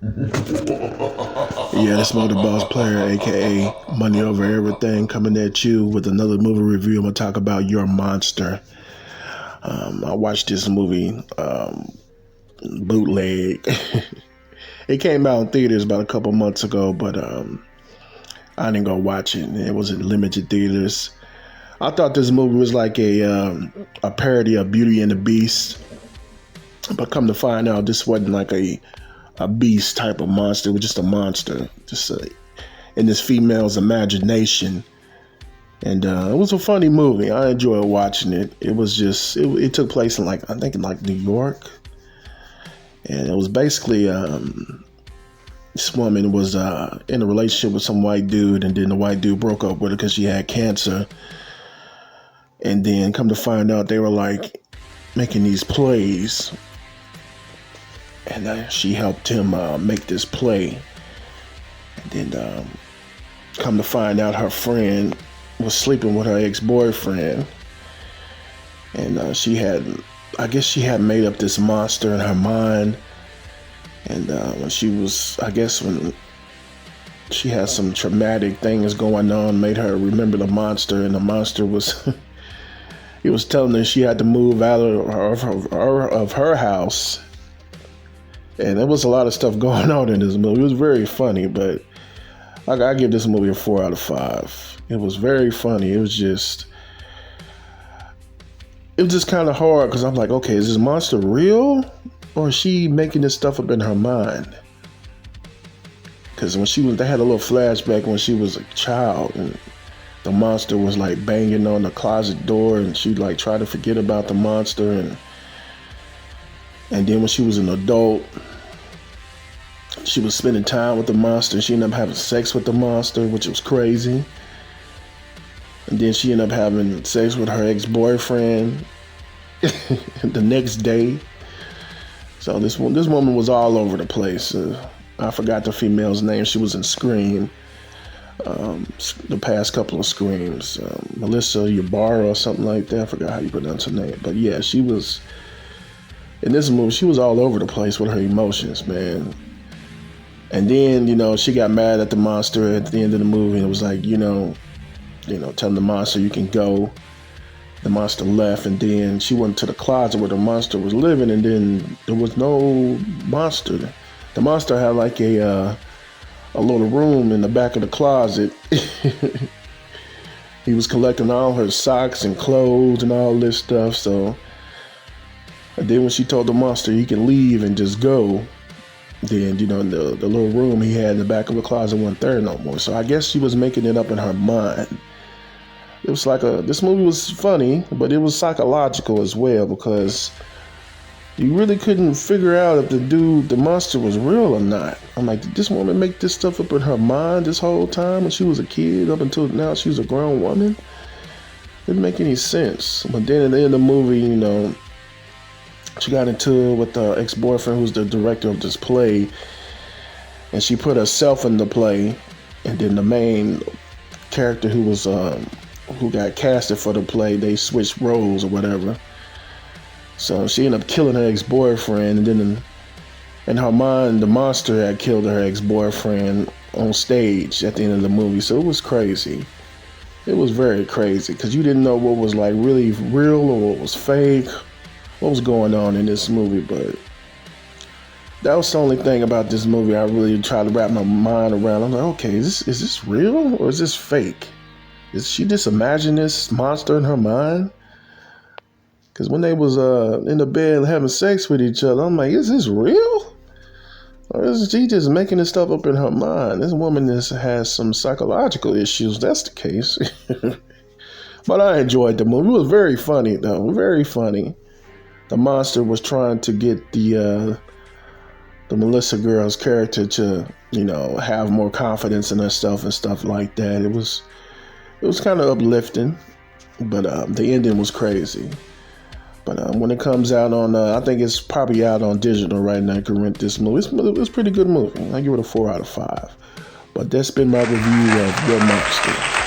Yeah, this Mo the Boss Player, aka Money Over Everything, coming at you with another movie review. I'm gonna talk about Your Monster. I watched this movie bootleg. It came out in theaters about a couple months ago, but I didn't go watch it. It was in limited theaters. I thought this movie was like a parody of Beauty and the Beast, but come to find out, this wasn't like a beast type of monster. It was just a monster, just in this female's imagination. And it was a funny movie. I enjoyed watching it. It was just it took place in like I think in like New York, and it was basically this woman was in a relationship with some white dude, and then the white dude broke up with her because she had cancer. And then come to find out, they were like making these plays, and she helped him make this play. And then come to find out, her friend was sleeping with her ex-boyfriend, and I guess she had made up this monster in her mind. And when she had some traumatic things going on, made her remember the monster, and the monster was he was telling her she had to move out of her house. And there was a lot of stuff going on in this movie. It was very funny, but I give this movie a 4 out of 5. It was very funny. It was just kind of hard because I'm like, okay, is this monster real, or is she making this stuff up in her mind? Because they had a little flashback when she was a child, and the monster was like banging on the closet door, and she like tried to forget about the monster, and then when she was an adult, she was spending time with the monster, and she ended up having sex with the monster, which was crazy. And then she ended up having sex with her ex-boyfriend the next day. So this woman was all over the place. I forgot the female's name. She was in Scream, the past couple of Screams. Melissa Ybarra or something like that. I forgot how you pronounce her name. But yeah, she was, in this movie, she was all over the place with her emotions, man. And then, she got mad at the monster at the end of the movie, and it was like, telling the monster you can go. The monster left, and then she went to the closet where the monster was living, and then there was no monster. The monster had like a little room in the back of the closet. He was collecting all her socks and clothes and all this stuff. So, and then when she told the monster he can leave and just go, then the little room he had in the back of the closet wasn't there no more. So I guess she was making it up in her mind. It was like this movie was funny, but it was psychological as well, because you really couldn't figure out if the monster was real or not. I'm like, did this woman make this stuff up in her mind this whole time when she was a kid up until now she was a grown woman? It didn't make any sense. But then at the end of the movie, she got into it with the ex-boyfriend who's the director of this play, and she put herself in the play, and then the main character who got casted for the play, they switched roles or whatever. So she ended up killing her ex-boyfriend, and then in her mind, the monster had killed her ex-boyfriend on stage at the end of the movie. So it was crazy. It was very crazy, because you didn't know what was like really real or what was fake, what was going on in this movie. But that was the only thing about this movie I really tried to wrap my mind around. I'm like, okay, is this real or is this fake? Is she just imagining this monster in her mind? Because when they was in the bed having sex with each other, I'm like, is this real? Or is she just making this stuff up in her mind? This woman has some psychological issues. That's the case. But I enjoyed the movie. It was very funny, though. Very funny. The monster was trying to get the Melissa girl's character to, have more confidence in herself and stuff like that. It was kind of uplifting, but the ending was crazy. But when it comes out on, I think it's probably out on digital right now. You can rent this movie. It's a pretty good movie. I give it a 4 out of 5. But that's been my review of Your Monster.